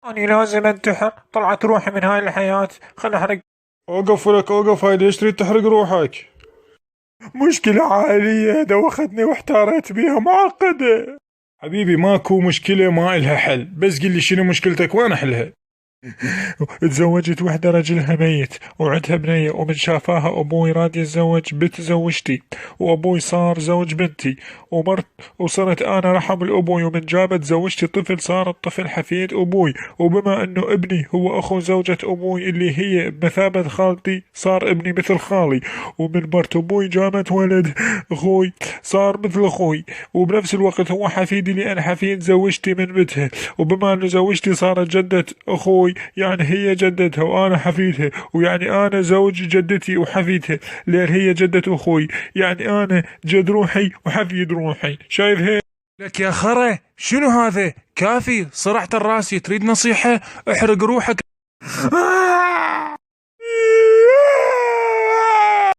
أني لازم أنتحر، طلعت روحي من هاي الحياة، خل أحرق. اوقف ولك اوقف، هاي ليش تريد تحرق روحك؟ مشكلة عائلية دوختني واحتاريت بيها معقدة. حبيبي ماكو مشكلة ما إلها حل، بس قل لي شنو مشكلتك وأنا أحلها. تزوجت وحدة رجلها ميت وعندها بنية، ومن شافاها أبوي راد يتزوج بنت زوجتي، وأبوي صار زوج بنتي ومرت، وصرت أنا رحم الأبوي، ومن جابت زوجتي طفل صار الطفل حفيد أبوي، وبما أنه ابني هو أخو زوجة أبوي اللي هي بمثابة خالتي صار ابني مثل خالي، ومن مرت أبوي جابت ولد أخوي صار مثل أخوي، وبنفس الوقت هو حفيدي لأن حفيد زوجتي من بنتها، وبما أنه زوجتي صارت جدة أخوي يعني هي جدتها وأنا حفيدها، ويعني أنا زوج جدتي وحفيدها لأن هي جدة أخوي، يعني أنا جد روحي وحفيد روحي. شايف هيك؟ لك يا خرا شنو هذا؟ كافي صرعت الراسي، تريد نصيحة؟ احرق روحك.